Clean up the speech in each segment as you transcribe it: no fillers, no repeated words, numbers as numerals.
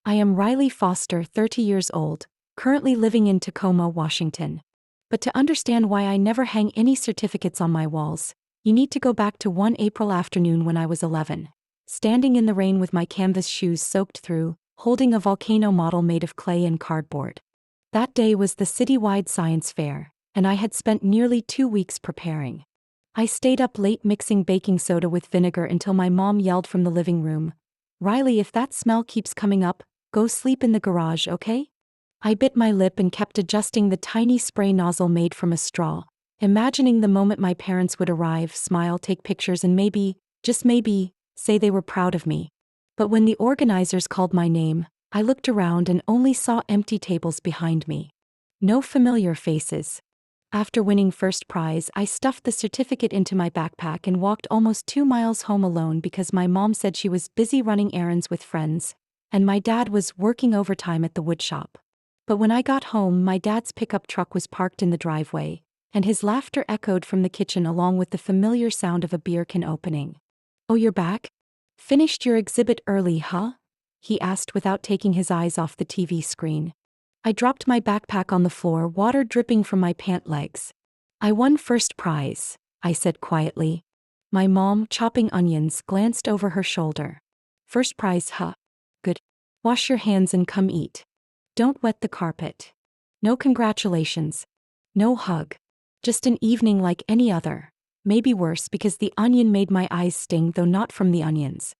I am Riley Foster, 30 years old, currently living in Tacoma, Washington. But to understand why I never hang any certificates on my walls, you need to go back to one April afternoon when I was 11, standing in the rain with my canvas shoes soaked through, holding a volcano model made of clay and cardboard. That day was the citywide science fair, and I had spent nearly 2 weeks preparing. I stayed up late mixing baking soda with vinegar until my mom yelled from the living room, "Riley, if that smell keeps coming up, go sleep in the garage, okay?" I bit my lip and kept adjusting the tiny spray nozzle made from a straw, imagining the moment my parents would arrive, smile, take pictures, and maybe, just maybe, say they were proud of me. But when the organizers called my name, I looked around and only saw empty tables behind me. No familiar faces. After winning first prize, I stuffed the certificate into my backpack and walked almost 2 miles home alone because my mom said she was busy running errands with friends, and my dad was working overtime at the woodshop. But when I got home, my dad's pickup truck was parked in the driveway, and his laughter echoed from the kitchen along with the familiar sound of a beer can opening. "Oh, you're back? Finished your exhibit early, huh?" he asked without taking his eyes off the TV screen. I dropped my backpack on the floor, water dripping from my pant legs. "I won first prize," I said quietly. My mom, chopping onions, glanced over her shoulder. "First prize, huh? Good. Wash your hands and come eat. Don't wet the carpet." No congratulations. No hug. Just an evening like any other. Maybe worse because the onion made my eyes sting, though not from the onions.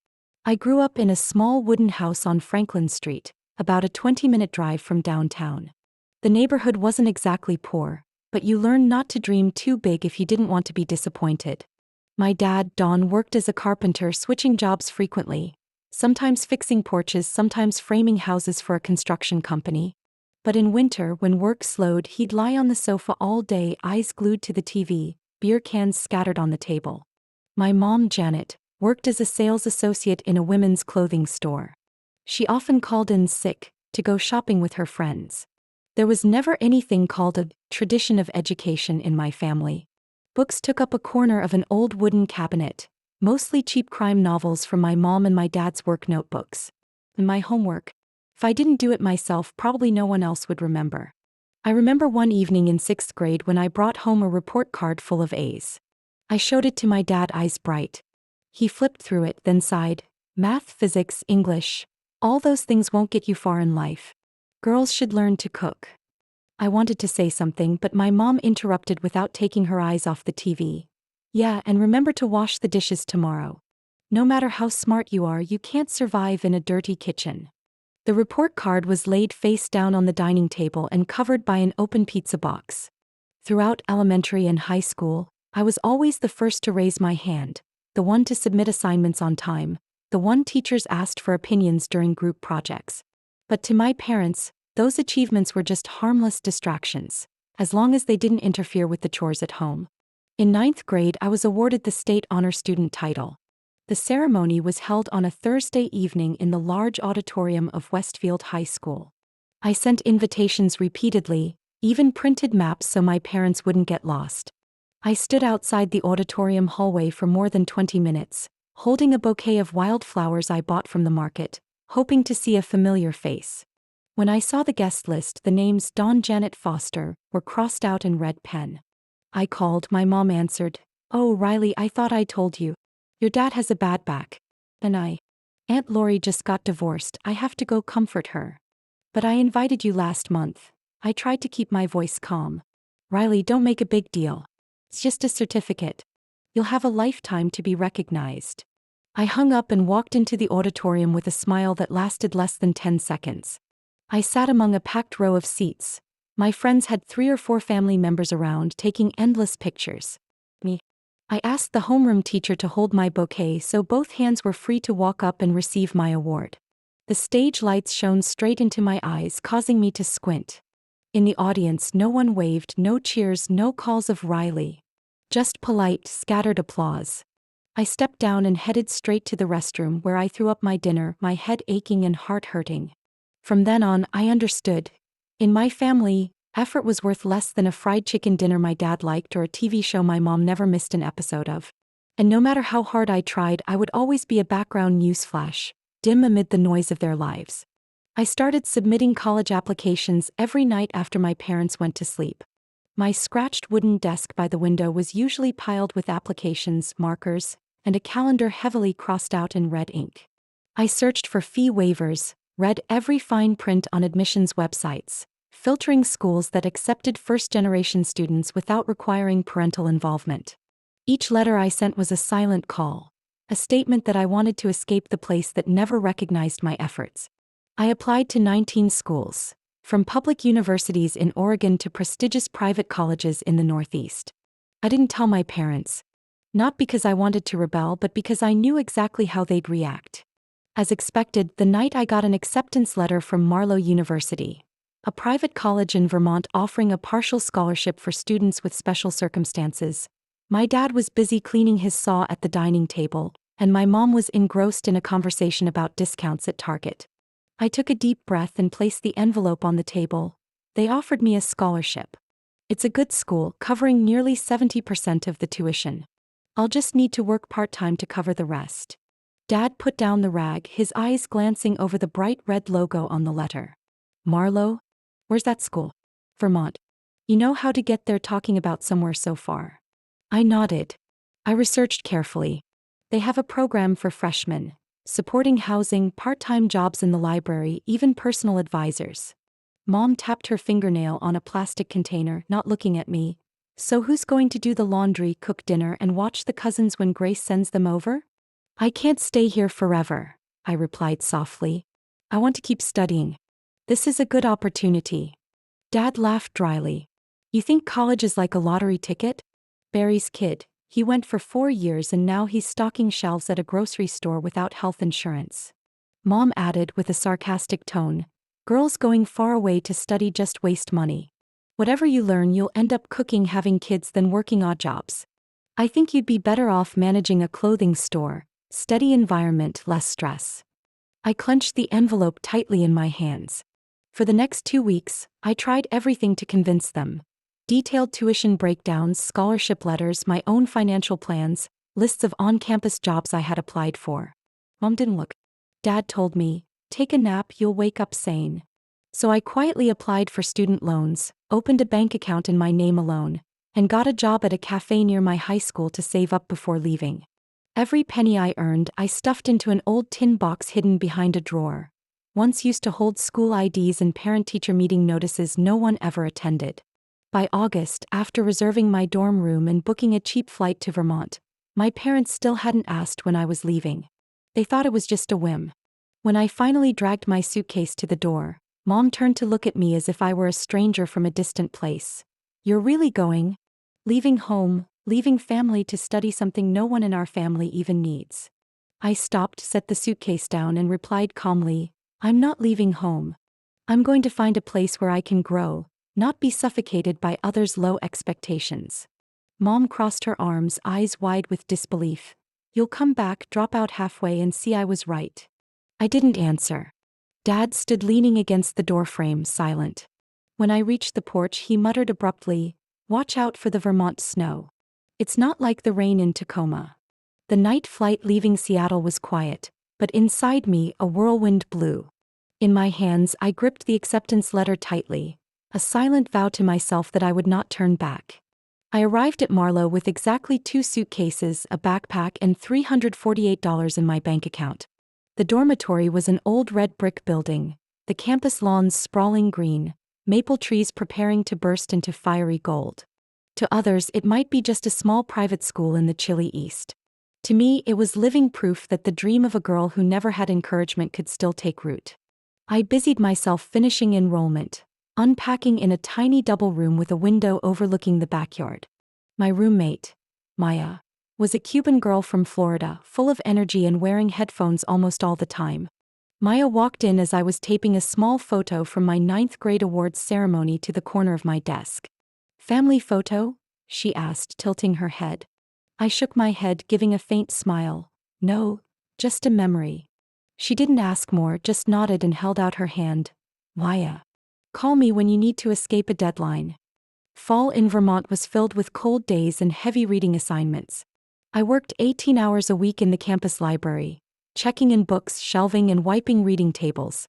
I grew up in a small wooden house on Franklin Street, about a 20-minute drive from downtown. The neighborhood wasn't exactly poor, but you learned not to dream too big if you didn't want to be disappointed. My dad, Don, worked as a carpenter, switching jobs frequently, sometimes fixing porches, sometimes framing houses for a construction company. But in winter, when work slowed, he'd lie on the sofa all day, eyes glued to the TV, beer cans scattered on the table. My mom, Janet, worked as a sales associate in a women's clothing store. She often called in sick to go shopping with her friends. There was never anything called a tradition of education in my family. Books took up a corner of an old wooden cabinet, mostly cheap crime novels from my mom and my dad's work notebooks. And my homework. If I didn't do it myself, probably no one else would remember. I remember one evening in 6th grade when I brought home a report card full of A's. I showed it to my dad, eyes bright. He flipped through it, then sighed. "Math, physics, English. All those things won't get you far in life. Girls should learn to cook." I wanted to say something, but my mom interrupted without taking her eyes off the TV. "Yeah, and remember to wash the dishes tomorrow. No matter how smart you are, you can't survive in a dirty kitchen." The report card was laid face down on the dining table and covered by an open pizza box. Throughout elementary and high school, I was always the first to raise my hand, the one to submit assignments on time, the one teachers asked for opinions during group projects. But to my parents, those achievements were just harmless distractions, as long as they didn't interfere with the chores at home. In 9th grade, I was awarded the State Honor Student title. The ceremony was held on a Thursday evening in the large auditorium of Westfield High School. I sent invitations repeatedly, even printed maps so my parents wouldn't get lost. I stood outside the auditorium hallway for more than 20 minutes, holding a bouquet of wildflowers I bought from the market, hoping to see a familiar face. When I saw the guest list, the names Dawn, Janet Foster were crossed out in red pen. I called, my mom answered. "Oh, Riley, I thought I told you. Your dad has a bad back." And Aunt Lori just got divorced, I have to go comfort her. "But I invited you last month." I tried to keep my voice calm. "Riley, don't make a big deal. It's just a certificate. You'll have a lifetime to be recognized." I hung up and walked into the auditorium with a smile that lasted less than 10 seconds. I sat among a packed row of seats. My friends had 3 or 4 family members around, taking endless pictures. I asked the homeroom teacher to hold my bouquet so both hands were free to walk up and receive my award. The stage lights shone straight into my eyes, causing me to squint. In the audience, no one waved, no cheers, no calls of "Riley." Just polite, scattered applause. I stepped down and headed straight to the restroom where I threw up my dinner, my head aching and heart hurting. From then on, I understood. In my family, effort was worth less than a fried chicken dinner my dad liked or a TV show my mom never missed an episode of. And no matter how hard I tried, I would always be a background news flash, dim amid the noise of their lives. I started submitting college applications every night after my parents went to sleep. My scratched wooden desk by the window was usually piled with applications, markers, and a calendar heavily crossed out in red ink. I searched for fee waivers, read every fine print on admissions websites, filtering schools that accepted first-generation students without requiring parental involvement. Each letter I sent was a silent call, a statement that I wanted to escape the place that never recognized my efforts. I applied to 19 schools, from public universities in Oregon to prestigious private colleges in the Northeast. I didn't tell my parents. Not because I wanted to rebel, but because I knew exactly how they'd react. As expected, the night I got an acceptance letter from Marlow University, a private college in Vermont offering a partial scholarship for students with special circumstances, my dad was busy cleaning his saw at the dining table, and my mom was engrossed in a conversation about discounts at Target. I took a deep breath and placed the envelope on the table. They offered me a scholarship. It's a good school, covering nearly 70% of the tuition. I'll just need to work part-time to cover the rest. Dad put down the rag, his eyes glancing over the bright red logo on the letter. Marlow? Where's that school? Vermont. You know how to get there, talking about somewhere so far. I nodded. I researched carefully. They have a program for freshmen, supporting housing, part-time jobs in the library, even personal advisors. Mom tapped her fingernail on a plastic container, not looking at me. So who's going to do the laundry, cook dinner, and watch the cousins when Grace sends them over? I can't stay here forever, I replied softly. I want to keep studying. This is a good opportunity. Dad laughed dryly. You think college is like a lottery ticket? Barry's kid. He went for 4 years and now he's stocking shelves at a grocery store without health insurance. Mom added with a sarcastic tone, girls going far away to study just waste money. Whatever you learn, you'll end up cooking, having kids, than working odd jobs. I think you'd be better off managing a clothing store, steady environment, less stress. I clenched the envelope tightly in my hands. For the next 2 weeks, I tried everything to convince them. Detailed tuition breakdowns, scholarship letters, my own financial plans, lists of on-campus jobs I had applied for. Mom didn't look. Dad told me, take a nap, you'll wake up sane. So I quietly applied for student loans, opened a bank account in my name alone, and got a job at a cafe near my high school to save up before leaving. Every penny I earned, I stuffed into an old tin box hidden behind a drawer, once used to hold school IDs and parent-teacher meeting notices no one ever attended. By August, after reserving my dorm room and booking a cheap flight to Vermont, my parents still hadn't asked when I was leaving. They thought it was just a whim. When I finally dragged my suitcase to the door, Mom turned to look at me as if I were a stranger from a distant place. You're really going? Leaving home, leaving family to study something no one in our family even needs. I stopped, set the suitcase down, and replied calmly, I'm not leaving home. I'm going to find a place where I can grow, not be suffocated by others' low expectations. Mom crossed her arms, eyes wide with disbelief. You'll come back, drop out halfway, and see I was right. I didn't answer. Dad stood leaning against the doorframe, silent. When I reached the porch, he muttered abruptly, watch out for the Vermont snow. It's not like the rain in Tacoma. The night flight leaving Seattle was quiet, but inside me a whirlwind blew. In my hands I gripped the acceptance letter tightly, a silent vow to myself that I would not turn back. I arrived at Marlow with exactly 2 suitcases, a backpack, and $348 in my bank account. The dormitory was an old red brick building, the campus lawns sprawling green, maple trees preparing to burst into fiery gold. To others, it might be just a small private school in the chilly east. To me, it was living proof that the dream of a girl who never had encouragement could still take root. I busied myself finishing enrollment, unpacking in a tiny double room with a window overlooking the backyard. My roommate, Maya, was a Cuban girl from Florida, full of energy and wearing headphones almost all the time. Maya walked in as I was taping a small photo from my 9th grade awards ceremony to the corner of my desk. Family photo? She asked, tilting her head. I shook my head, giving a faint smile. No, just a memory. She didn't ask more, just nodded and held out her hand. Maya. Call me when you need to escape a deadline. Fall in Vermont was filled with cold days and heavy reading assignments. I worked 18 hours a week in the campus library, checking in books, shelving, and wiping reading tables.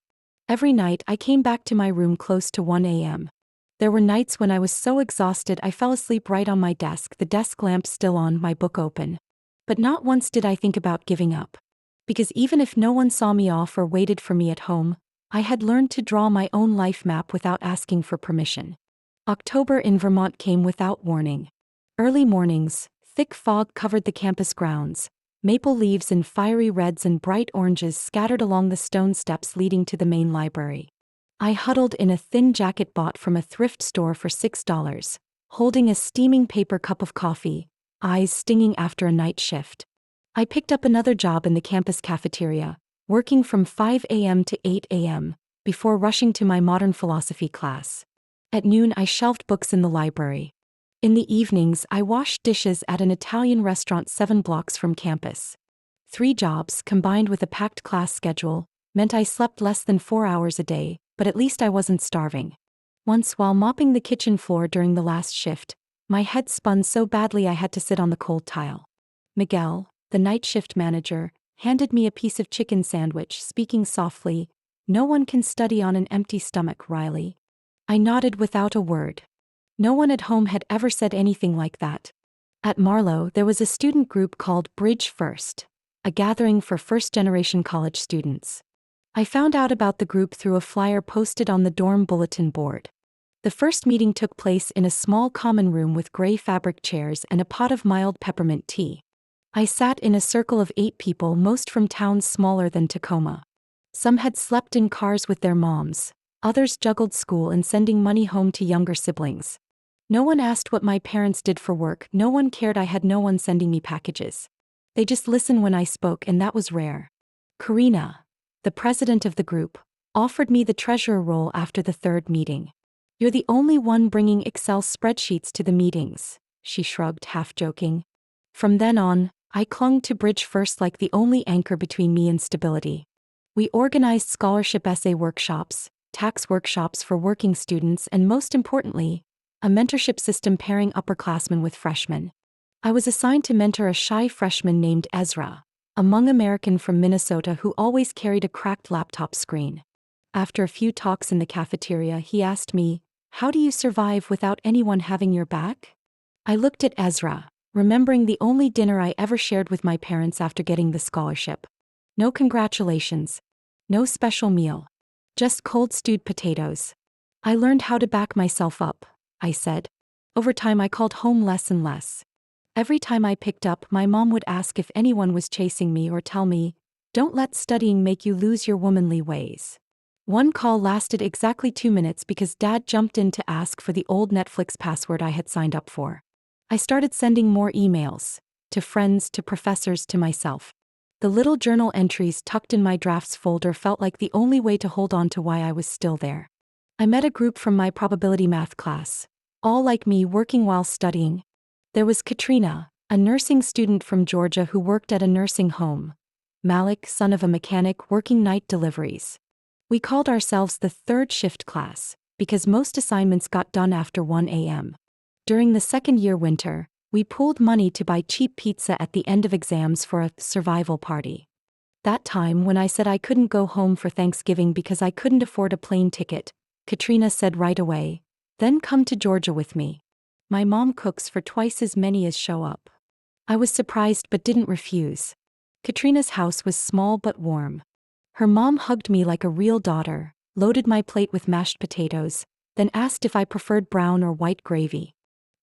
Every night I came back to my room close to 1 a.m. There were nights when I was so exhausted I fell asleep right on my desk, the desk lamp still on, my book open. But not once did I think about giving up. Because even if no one saw me off or waited for me at home, I had learned to draw my own life map without asking for permission. October in Vermont came without warning. Early mornings, thick fog covered the campus grounds. Maple leaves in fiery reds and bright oranges scattered along the stone steps leading to the main library. I huddled in a thin jacket bought from a thrift store for $6, holding a steaming paper cup of coffee, eyes stinging after a night shift. I picked up another job in the campus cafeteria, working from 5 a.m. to 8 a.m., before rushing to my modern philosophy class. At noon, I shelved books in the library. In the evenings, I washed dishes at an Italian restaurant 7 blocks from campus. 3 jobs, combined with a packed class schedule, meant I slept less than 4 hours a day, but at least I wasn't starving. Once, while mopping the kitchen floor during the last shift, my head spun so badly I had to sit on the cold tile. Miguel, the night shift manager, handed me a piece of chicken sandwich, speaking softly, "No one can study on an empty stomach, Riley." I nodded without a word. No one at home had ever said anything like that. At Marlowe, there was a student group called Bridge First, a gathering for first-generation college students. I found out about the group through a flyer posted on the dorm bulletin board. The first meeting took place in a small common room with gray fabric chairs and a pot of mild peppermint tea. I sat in a circle of 8 people, most from towns smaller than Tacoma. Some had slept in cars with their moms, others juggled school and sending money home to younger siblings. No one asked what my parents did for work, no one cared, I had no one sending me packages. They just listened when I spoke, and that was rare. Karina, the president of the group, offered me the treasurer role after the 3rd meeting. "You're the only one bringing Excel spreadsheets to the meetings," she shrugged, half joking. From then on, I clung to Bridge First like the only anchor between me and stability. We organized scholarship essay workshops, tax workshops for working students, and most importantly, a mentorship system pairing upperclassmen with freshmen. I was assigned to mentor a shy freshman named Ezra, a young American from Minnesota who always carried a cracked laptop screen. After a few talks in the cafeteria, he asked me, "How do you survive without anyone having your back?" I looked at Ezra, remembering the only dinner I ever shared with my parents after getting the scholarship. No congratulations. No special meal. Just cold stewed potatoes. "I learned how to back myself up," I said. Over time I called home less and less. Every time I picked up, my mom would ask if anyone was chasing me or tell me, "Don't let studying make you lose your womanly ways." One call lasted exactly 2 minutes because Dad jumped in to ask for the old Netflix password I had signed up for. I started sending more emails, to friends, to professors, to myself. The little journal entries tucked in my drafts folder felt like the only way to hold on to why I was still there. I met a group from my probability math class, all like me, working while studying. There was Katrina, a nursing student from Georgia who worked at a nursing home. Malik, son of a mechanic, working night deliveries. We called ourselves the 3rd shift class, because most assignments got done after 1 a.m. During the 2nd year winter, we pooled money to buy cheap pizza at the end of exams for a survival party. That time when I said I couldn't go home for Thanksgiving because I couldn't afford a plane ticket, Katrina said right away, "Then come to Georgia with me. My mom cooks for twice as many as show up." I was surprised but didn't refuse. Katrina's house was small but warm. Her mom hugged me like a real daughter, loaded my plate with mashed potatoes, then asked if I preferred brown or white gravy.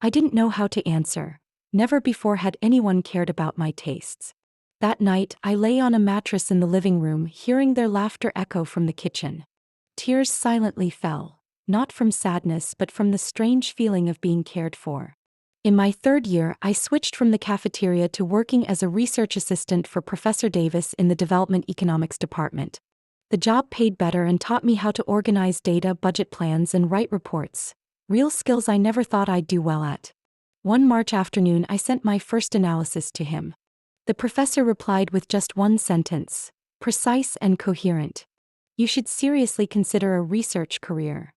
I didn't know how to answer. Never before had anyone cared about my tastes. That night, I lay on a mattress in the living room, hearing their laughter echo from the kitchen. Tears silently fell, not from sadness but from the strange feeling of being cared for. In my 3rd year, I switched from the cafeteria to working as a research assistant for Professor Davis in the Development Economics Department. The job paid better and taught me how to organize data, budget plans, and write reports, real skills I never thought I'd do well at. One March afternoon, I sent my first analysis to him. The professor replied with just one sentence, precise and coherent. "You should seriously consider a research career."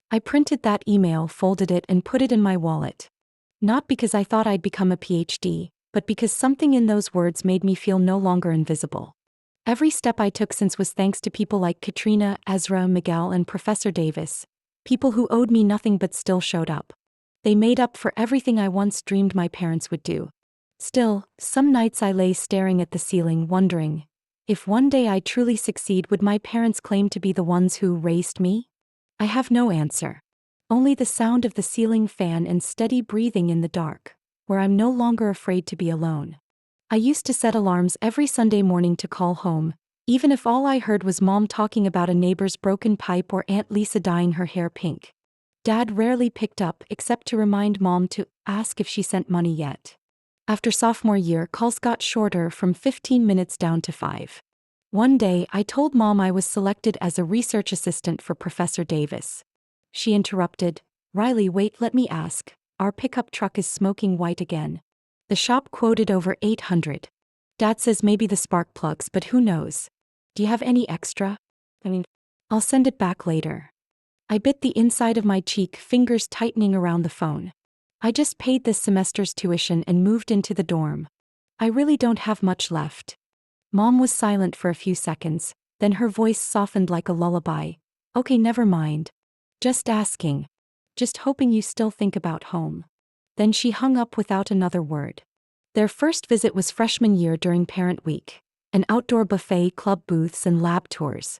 I printed that email, folded it, and put it in my wallet. Not because I thought I'd become a PhD, but because something in those words made me feel no longer invisible. Every step I took since was thanks to people like Katrina, Ezra, Miguel, and Professor Davis, people who owed me nothing but still showed up. They made up for everything I once dreamed my parents would do. Still, some nights I lay staring at the ceiling wondering, if one day I truly succeed, would my parents claim to be the ones who raised me? I have no answer. Only the sound of the ceiling fan and steady breathing in the dark, where I'm no longer afraid to be alone. I used to set alarms every Sunday morning to call home, even if all I heard was Mom talking about a neighbor's broken pipe or Aunt Lisa dyeing her hair pink. Dad rarely picked up except to remind Mom to ask if she sent money yet. After sophomore year, calls got shorter from 15 minutes down to 5. One day, I told Mom I was selected as a research assistant for Professor Davis. She interrupted, "Riley, wait, let me ask. Our pickup truck is smoking white again. The shop quoted over 800. Dad says maybe the spark plugs, but who knows? Do you have any extra? I'll send it back later." I bit the inside of my cheek, fingers tightening around the phone. I just paid this semester's tuition and moved into the dorm. I really don't have much left. Mom was silent for a few seconds, then her voice softened like a lullaby. "Okay, never mind. Just asking. Just hoping you still think about home." Then she hung up without another word. Their first visit was freshman year during Parent Week, an outdoor buffet, club booths, and lab tours.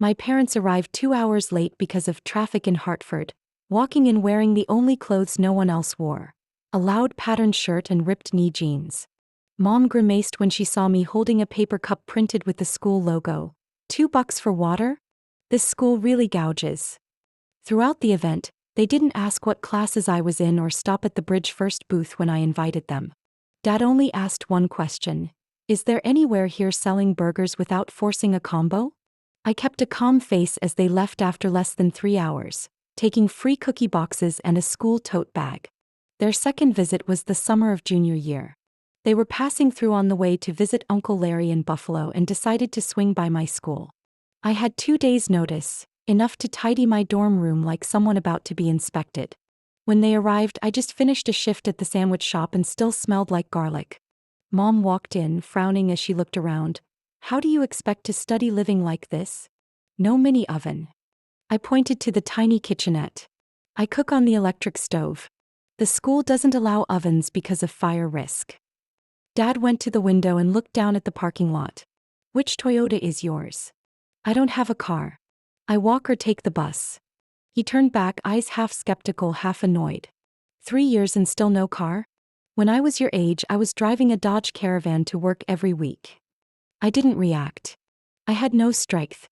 My parents arrived 2 hours late because of traffic in Hartford, walking in wearing the only clothes no one else wore, a loud patterned shirt and ripped knee jeans. Mom grimaced when she saw me holding a paper cup printed with the school logo. $2 for water? This school really gouges. Throughout the event, they didn't ask what classes I was in or stop at the Bridge First booth when I invited them. Dad only asked one question: "Is there anywhere here selling burgers without forcing a combo?" I kept a calm face as they left after less than 3 hours, taking free cookie boxes and a school tote bag. Their second visit was the summer of junior year. They were passing through on the way to visit Uncle Larry in Buffalo and decided to swing by my school. I had 2 days' notice, enough to tidy my dorm room like someone about to be inspected. When they arrived, I just finished a shift at the sandwich shop and still smelled like garlic. Mom walked in, frowning as she looked around. "How do you expect to study living like this? No mini oven." I pointed to the tiny kitchenette. "I cook on the electric stove. The school doesn't allow ovens because of fire risk." Dad went to the window and looked down at the parking lot. "Which Toyota is yours?" "I don't have a car. I walk or take the bus." He turned back, eyes half skeptical, half annoyed. 3 years and still no car? When I was your age, I was driving a Dodge Caravan to work every week. I didn't react. I had no strength.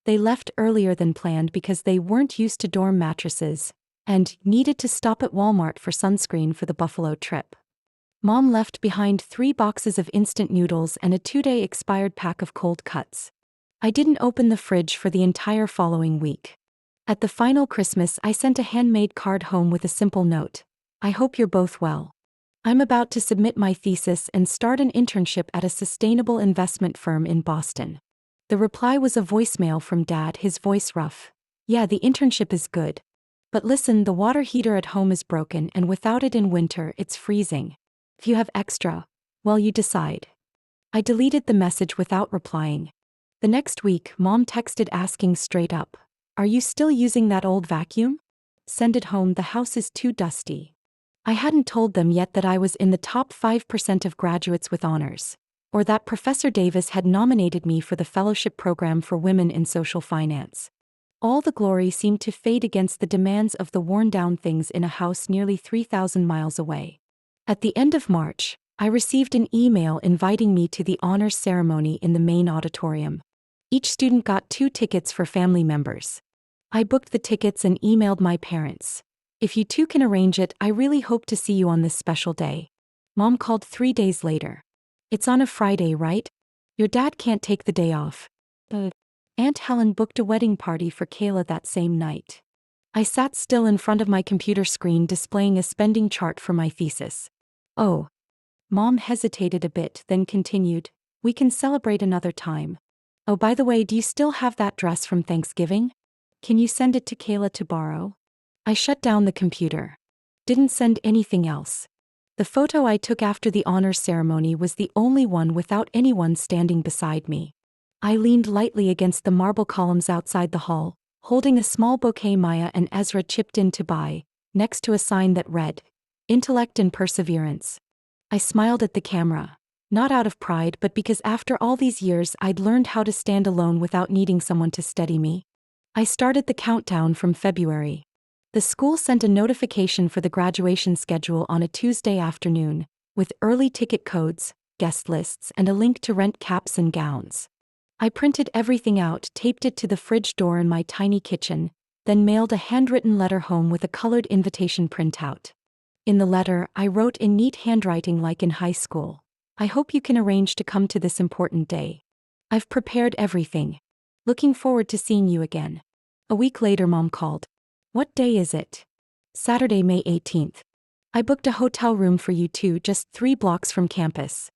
They left earlier than planned because they weren't used to dorm mattresses and needed to stop at Walmart for sunscreen for the Buffalo trip. Mom left behind 3 boxes of instant noodles and a 2-day expired pack of cold cuts. I didn't open the fridge for the entire following week. At the final Christmas, I sent a handmade card home with a simple note: "I hope you're both well. I'm about to submit my thesis and start an internship at a sustainable investment firm in Boston." The reply was a voicemail from Dad, his voice rough. "Yeah, the internship is good. But listen, the water heater at home is broken, and without it in winter, it's freezing. If you have extra, well, you decide." I deleted the message without replying. The next week, Mom texted asking straight up, "Are you still using that old vacuum? Send it home, the house is too dusty." I hadn't told them yet that I was in the top 5% of graduates with honors, or that Professor Davis had nominated me for the fellowship program for women in social finance. All the glory seemed to fade against the demands of the worn-down things in a house nearly 3,000 miles away. At the end of March, I received an email inviting me to the honors ceremony in the main auditorium. Each student got 2 tickets for family members. I booked the tickets and emailed my parents. "If you two can arrange it, I really hope to see you on this special day." Mom called 3 days later. "It's on a Friday, right? Your dad can't take the day off." Aunt Helen booked a wedding party for Kayla that same night. I sat still in front of my computer screen displaying a spending chart for my thesis. "Oh." Mom hesitated a bit, then continued, "We can celebrate another time. Oh, by the way, do you still have that dress from Thanksgiving? Can you send it to Kayla to borrow?" I shut down the computer. Didn't send anything else. The photo I took after the honors ceremony was the only one without anyone standing beside me. I leaned lightly against the marble columns outside the hall, holding a small bouquet Maya and Ezra chipped in to buy, next to a sign that read, "Intellect and Perseverance." I smiled at the camera. Not out of pride, but because after all these years I'd learned how to stand alone without needing someone to steady me. I started the countdown from February. The school sent a notification for the graduation schedule on a Tuesday afternoon, with early ticket codes, guest lists, and a link to rent caps and gowns. I printed everything out, taped it to the fridge door in my tiny kitchen, then mailed a handwritten letter home with a colored invitation printout. In the letter, I wrote in neat handwriting like in high school, "I hope you can arrange to come to this important day. I've prepared everything. Looking forward to seeing you again." A week later, Mom called. "What day is it?" "Saturday, May 18th. I booked a hotel room for you too, just 3 blocks from campus.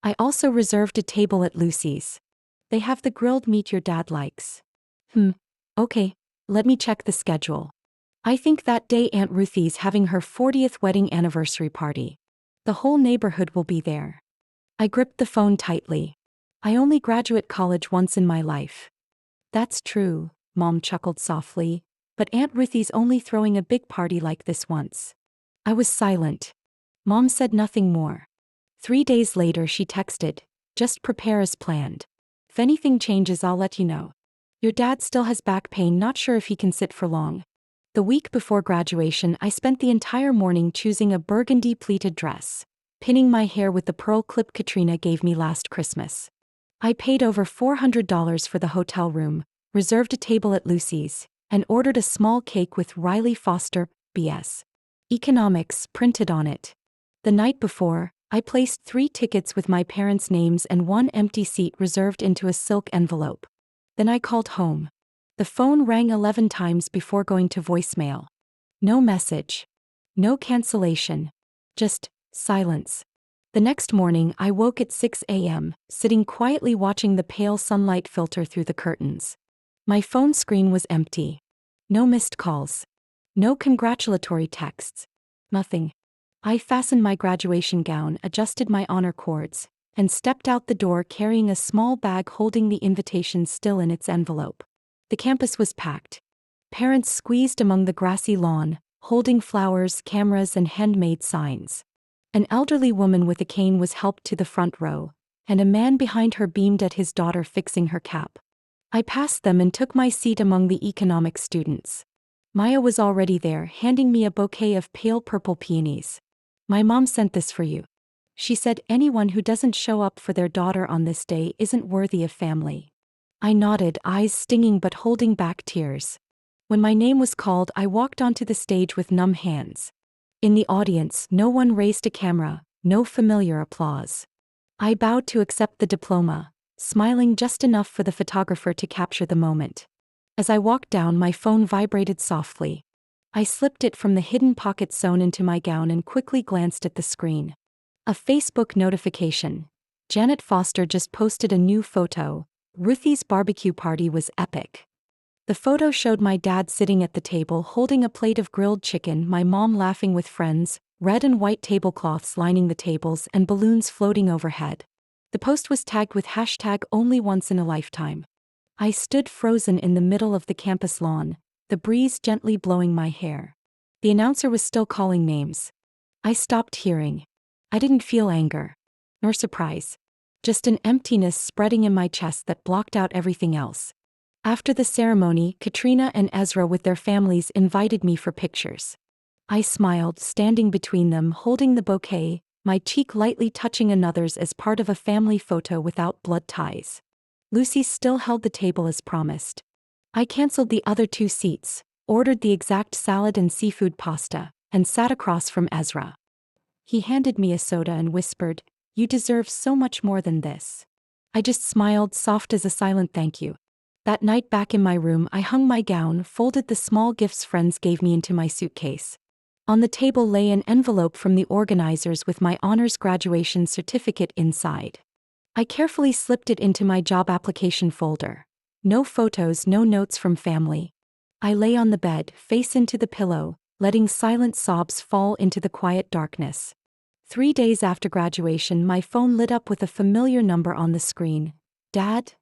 I also reserved a table at Lucy's. They have the grilled meat your dad likes." Okay, let me check the schedule. I think that day Aunt Ruthie's having her 40th wedding anniversary party. The whole neighborhood will be there. I gripped the phone tightly. I only graduate college once in my life. "That's true," Mom chuckled softly, "but Aunt Ruthie's only throwing a big party like this once." I was silent. Mom said nothing more. 3 days later she texted, "Just prepare as planned. If anything changes I'll let you know. Your dad still has back pain, not sure if he can sit for long." The week before graduation I spent the entire morning choosing a burgundy pleated dress, pinning my hair with the pearl clip Katrina gave me last Christmas. I paid over $400 for the hotel room, reserved a table at Lucy's, and ordered a small cake with Riley Foster, B.S. Economics printed on it. The night before, I placed 3 tickets with my parents' names and 1 empty seat reserved into a silk envelope. Then I called home. The phone rang 11 times before going to voicemail. No message. No cancellation. Just silence. The next morning I woke at 6 a.m., sitting quietly watching the pale sunlight filter through the curtains. My phone screen was empty. No missed calls. No congratulatory texts. Nothing. I fastened my graduation gown, adjusted my honor cords, and stepped out the door carrying a small bag holding the invitation still in its envelope. The campus was packed. Parents squeezed among the grassy lawn, holding flowers, cameras, and handmade signs. An elderly woman with a cane was helped to the front row, and a man behind her beamed at his daughter fixing her cap. I passed them and took my seat among the economics students. Maya was already there, handing me a bouquet of pale purple peonies. "My mom sent this for you. She said anyone who doesn't show up for their daughter on this day isn't worthy of family." I nodded, eyes stinging but holding back tears. When my name was called, I walked onto the stage with numb hands. In the audience, no one raised a camera, no familiar applause. I bowed to accept the diploma, smiling just enough for the photographer to capture the moment. As I walked down, my phone vibrated softly. I slipped it from the hidden pocket sewn into my gown and quickly glanced at the screen. A Facebook notification. Janet Foster just posted a new photo. Ruthie's barbecue party was epic. The photo showed my dad sitting at the table holding a plate of grilled chicken, my mom laughing with friends, red and white tablecloths lining the tables, and balloons floating overhead. The post was tagged with hashtag only once in a lifetime. I stood frozen in the middle of the campus lawn, the breeze gently blowing my hair. The announcer was still calling names. I stopped hearing. I didn't feel anger. Nor surprise. Just an emptiness spreading in my chest that blocked out everything else. After the ceremony, Katrina and Ezra with their families invited me for pictures. I smiled, standing between them holding the bouquet, my cheek lightly touching another's as part of a family photo without blood ties. Lucy still held the table as promised. I canceled the other 2 seats, ordered the exact salad and seafood pasta, and sat across from Ezra. He handed me a soda and whispered, "You deserve so much more than this." I just smiled, soft as a silent thank you. That night back in my room, I hung my gown, folded the small gifts friends gave me into my suitcase. On the table lay an envelope from the organizers with my honors graduation certificate inside. I carefully slipped it into my job application folder. No photos, no notes from family. I lay on the bed, face into the pillow, letting silent sobs fall into the quiet darkness. 3 days after graduation, my phone lit up with a familiar number on the screen. "Dad?"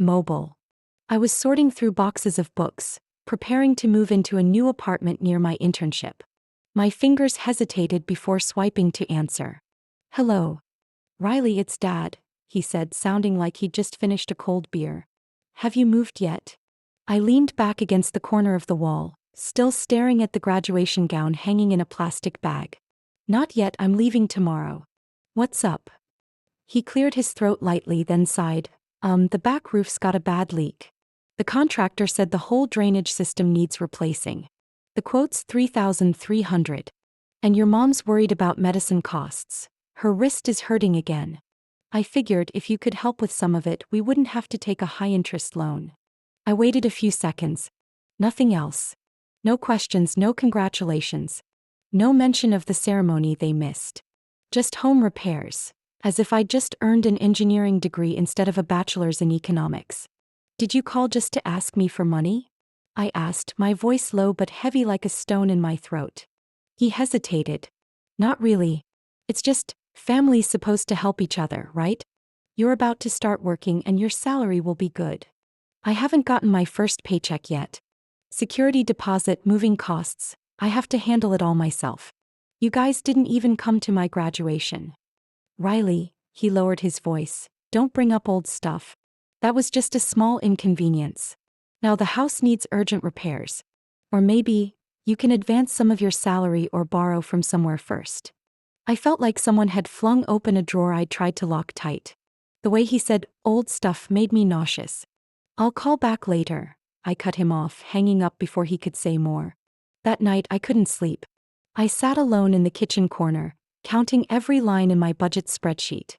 Mobile. I was sorting through boxes of books, preparing to move into a new apartment near my internship. My fingers hesitated before swiping to answer. Hello. Riley, it's Dad, he said, sounding like he'd just finished a cold beer. Have you moved yet? I leaned back against the corner of the wall, still staring at the graduation gown hanging in a plastic bag. Not yet, I'm leaving tomorrow. What's up? He cleared his throat lightly, then sighed. The back roof's got a bad leak. The contractor said the whole drainage system needs replacing. The quote's $3,300. And your mom's worried about medicine costs. Her wrist is hurting again. I figured if you could help with some of it, we wouldn't have to take a high-interest loan. I waited a few seconds. Nothing else. No questions, no congratulations. No mention of the ceremony they missed. Just home repairs. As if I'd just earned an engineering degree instead of a bachelor's in economics. Did you call just to ask me for money? I asked, my voice low but heavy like a stone in my throat. He hesitated. Not really. It's just, family's supposed to help each other, right? You're about to start working and your salary will be good. I haven't gotten my first paycheck yet. Security deposit, moving costs, I have to handle it all myself. You guys didn't even come to my graduation. Riley, he lowered his voice, don't bring up old stuff. That was just a small inconvenience. Now the house needs urgent repairs. Or maybe, you can advance some of your salary or borrow from somewhere first. I felt like someone had flung open a drawer I'd tried to lock tight. The way he said, old stuff, made me nauseous. I'll call back later. I cut him off, hanging up before he could say more. That night I couldn't sleep. I sat alone in the kitchen corner, counting every line in my budget spreadsheet.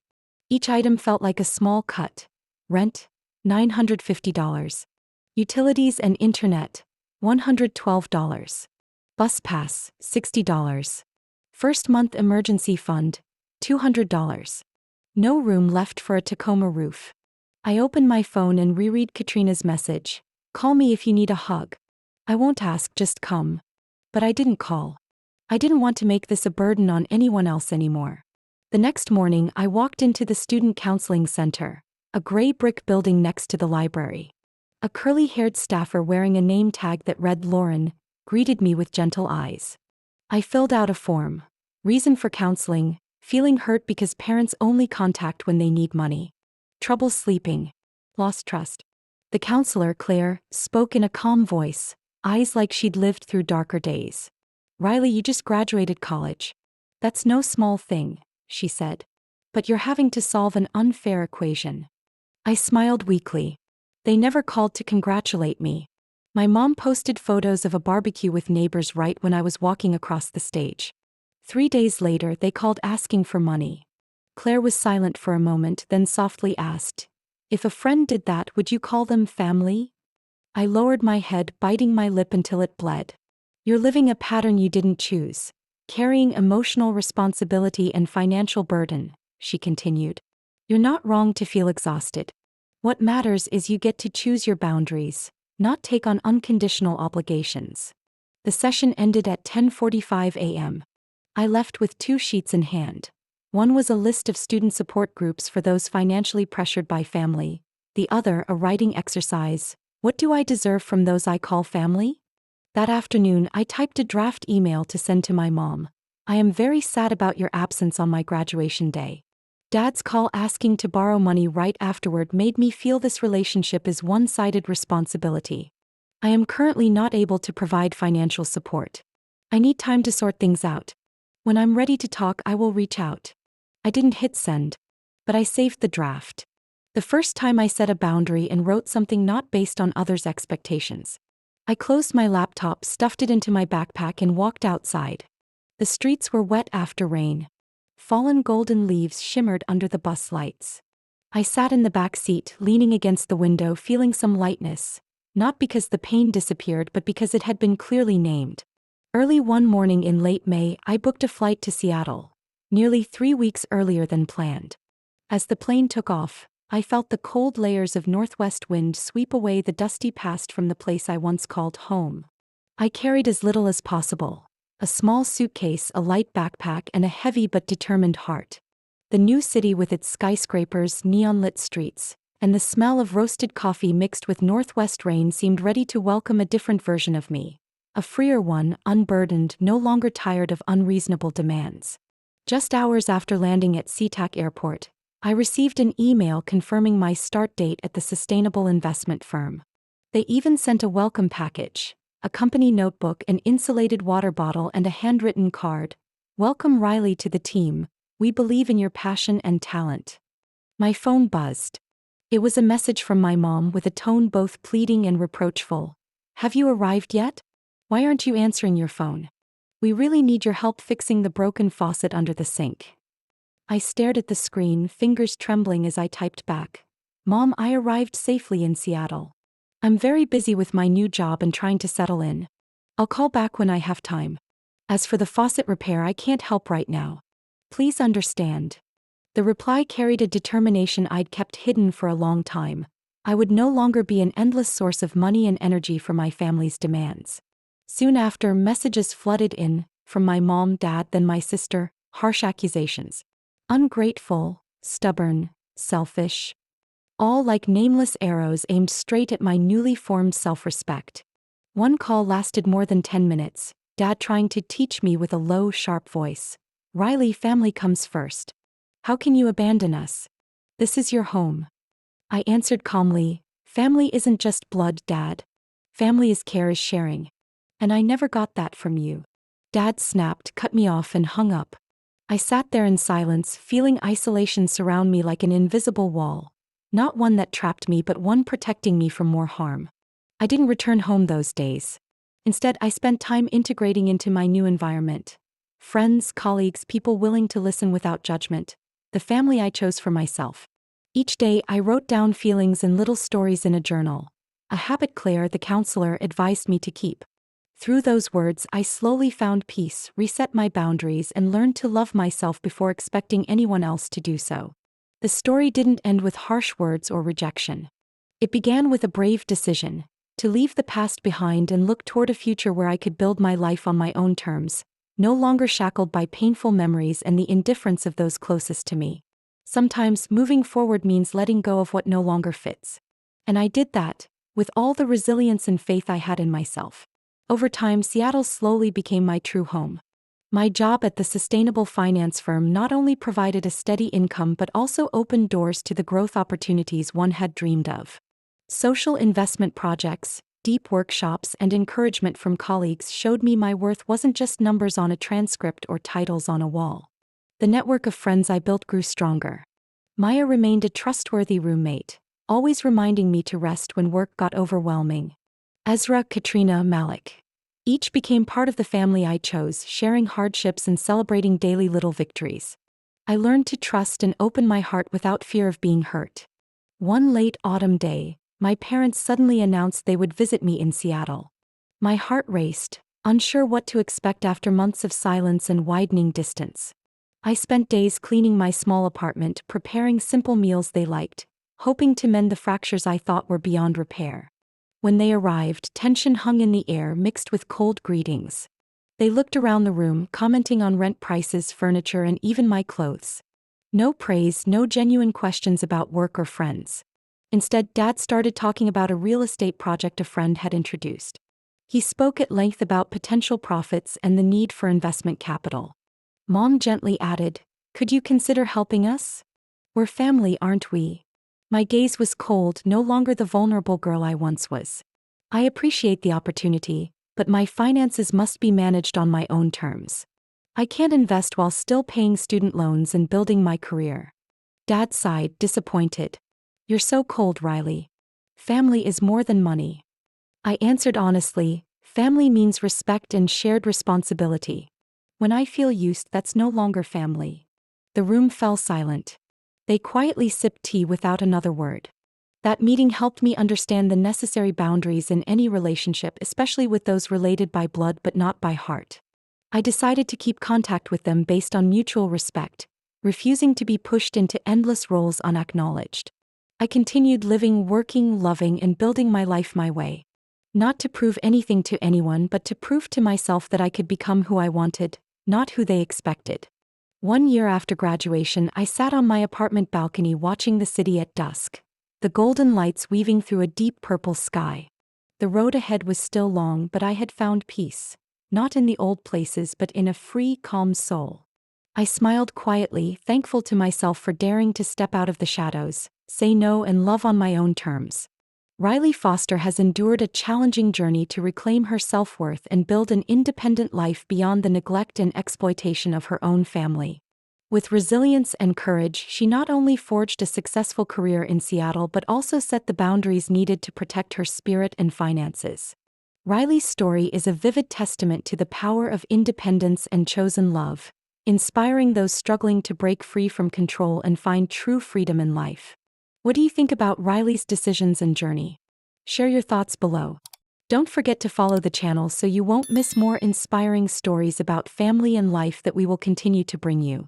Each item felt like a small cut. Rent, $950. Utilities and internet, $112. Bus pass, $60. First month emergency fund, $200. No room left for a Tacoma roof. I open my phone and reread Katrina's message. Call me if you need a hug. I won't ask, just come. But I didn't call. I didn't want to make this a burden on anyone else anymore. The next morning, I walked into the Student Counseling Center, a gray brick building next to the library. A curly-haired staffer wearing a name tag that read Lauren greeted me with gentle eyes. I filled out a form. Reason for counseling, feeling hurt because parents only contact when they need money. Trouble sleeping. Lost trust. The counselor, Claire, spoke in a calm voice, eyes like she'd lived through darker days. Riley, you just graduated college. That's no small thing, she said. But you're having to solve an unfair equation. I smiled weakly. They never called to congratulate me. My mom posted photos of a barbecue with neighbors right when I was walking across the stage. 3 days later, they called asking for money. Claire was silent for a moment, then softly asked, if a friend did that, would you call them family? I lowered my head, biting my lip until it bled. You're living a pattern you didn't choose, carrying emotional responsibility and financial burden, she continued. You're not wrong to feel exhausted. What matters is you get to choose your boundaries, not take on unconditional obligations. The session ended at 10:45 a.m. I left with 2 sheets in hand. One was a list of student support groups for those financially pressured by family, the other a writing exercise. What do I deserve from those I call family? That afternoon, I typed a draft email to send to my mom. I am very sad about your absence on my graduation day. Dad's call asking to borrow money right afterward made me feel this relationship is one-sided responsibility. I am currently not able to provide financial support. I need time to sort things out. When I'm ready to talk, I will reach out. I didn't hit send, but I saved the draft. The first time I set a boundary and wrote something not based on others' expectations. I closed my laptop, stuffed it into my backpack, and walked outside. The streets were wet after rain. Fallen golden leaves shimmered under the bus lights. I sat in the back seat, leaning against the window, feeling some lightness, not because the pain disappeared but because it had been clearly named. Early one morning in late May, I booked a flight to Seattle, nearly 3 weeks earlier than planned. As the plane took off, I felt the cold layers of northwest wind sweep away the dusty past from the place I once called home. I carried as little as possible. A small suitcase, a light backpack, and a heavy but determined heart. The new city with its skyscrapers, neon-lit streets, and the smell of roasted coffee mixed with northwest rain seemed ready to welcome a different version of me. A freer one, unburdened, no longer tired of unreasonable demands. Just hours after landing at SeaTac Airport, I received an email confirming my start date at the sustainable investment firm. They even sent a welcome package, a company notebook, an insulated water bottle, and a handwritten card. "Welcome Riley to the team. We believe in your passion and talent." My phone buzzed. It was a message from my mom with a tone both pleading and reproachful. "Have you arrived yet? Why aren't you answering your phone? We really need your help fixing the broken faucet under the sink." I stared at the screen, fingers trembling as I typed back. "Mom, I arrived safely in Seattle. I'm very busy with my new job and trying to settle in. I'll call back when I have time. As for the faucet repair, I can't help right now. Please understand." The reply carried a determination I'd kept hidden for a long time. I would no longer be an endless source of money and energy for my family's demands. Soon after, messages flooded in, from my mom, dad, then my sister, harsh accusations. Ungrateful, stubborn, selfish. All like nameless arrows aimed straight at my newly formed self-respect. One call lasted more than 10 minutes, Dad trying to teach me with a low, sharp voice. "Riley, family comes first. How can you abandon us? This is your home." I answered calmly, "Family isn't just blood, Dad. Family is care, is sharing. And I never got that from you." Dad snapped, cut me off, and hung up. I sat there in silence, feeling isolation surround me like an invisible wall. Not one that trapped me, but one protecting me from more harm. I didn't return home those days. Instead, I spent time integrating into my new environment. Friends, colleagues, people willing to listen without judgment. The family I chose for myself. Each day, I wrote down feelings and little stories in a journal. A habit Claire, the counselor, advised me to keep. Through those words, I slowly found peace, reset my boundaries, and learned to love myself before expecting anyone else to do so. The story didn't end with harsh words or rejection. It began with a brave decision, to leave the past behind and look toward a future where I could build my life on my own terms, no longer shackled by painful memories and the indifference of those closest to me. Sometimes, moving forward means letting go of what no longer fits. And I did that, with all the resilience and faith I had in myself. Over time, Seattle slowly became my true home. My job at the sustainable finance firm not only provided a steady income but also opened doors to the growth opportunities one had dreamed of. Social investment projects, deep workshops, and encouragement from colleagues showed me my worth wasn't just numbers on a transcript or titles on a wall. The network of friends I built grew stronger. Maya remained a trustworthy roommate, always reminding me to rest when work got overwhelming. Ezra, Katrina, Malik. Each became part of the family I chose, sharing hardships and celebrating daily little victories. I learned to trust and open my heart without fear of being hurt. One late autumn day, my parents suddenly announced they would visit me in Seattle. My heart raced, unsure what to expect after months of silence and widening distance. I spent days cleaning my small apartment, preparing simple meals they liked, hoping to mend the fractures I thought were beyond repair. When they arrived, tension hung in the air, mixed with cold greetings. They looked around the room, commenting on rent prices, furniture, and even my clothes. No praise, no genuine questions about work or friends. Instead, Dad started talking about a real estate project a friend had introduced. He spoke at length about potential profits and the need for investment capital. Mom gently added, "Could you consider helping us? We're family, aren't we?" My gaze was cold, no longer the vulnerable girl I once was. "I appreciate the opportunity, but my finances must be managed on my own terms. I can't invest while still paying student loans and building my career." Dad sighed, disappointed. "You're so cold, Riley. Family is more than money." I answered honestly, "Family means respect and shared responsibility. When I feel used, that's no longer family." The room fell silent. They quietly sipped tea without another word. That meeting helped me understand the necessary boundaries in any relationship, especially with those related by blood but not by heart. I decided to keep contact with them based on mutual respect, refusing to be pushed into endless roles unacknowledged. I continued living, working, loving, and building my life my way. Not to prove anything to anyone, but to prove to myself that I could become who I wanted, not who they expected. 1 year after graduation, I sat on my apartment balcony watching the city at dusk. the golden lights weaving through a deep purple sky. The road ahead was still long, but I had found peace, not in the old places but in a free, calm soul. I smiled quietly, thankful to myself for daring to step out of the shadows, say no and love on my own terms. Riley Foster has endured a challenging journey to reclaim her self-worth and build an independent life beyond the neglect and exploitation of her own family. With resilience and courage, she not only forged a successful career in Seattle but also set the boundaries needed to protect her spirit and finances. Riley's story is a vivid testament to the power of independence and chosen love, inspiring those struggling to break free from control and find true freedom in life. What do you think about Riley's decisions and journey? Share your thoughts below. Don't forget to follow the channel so you won't miss more inspiring stories about family and life that we will continue to bring you.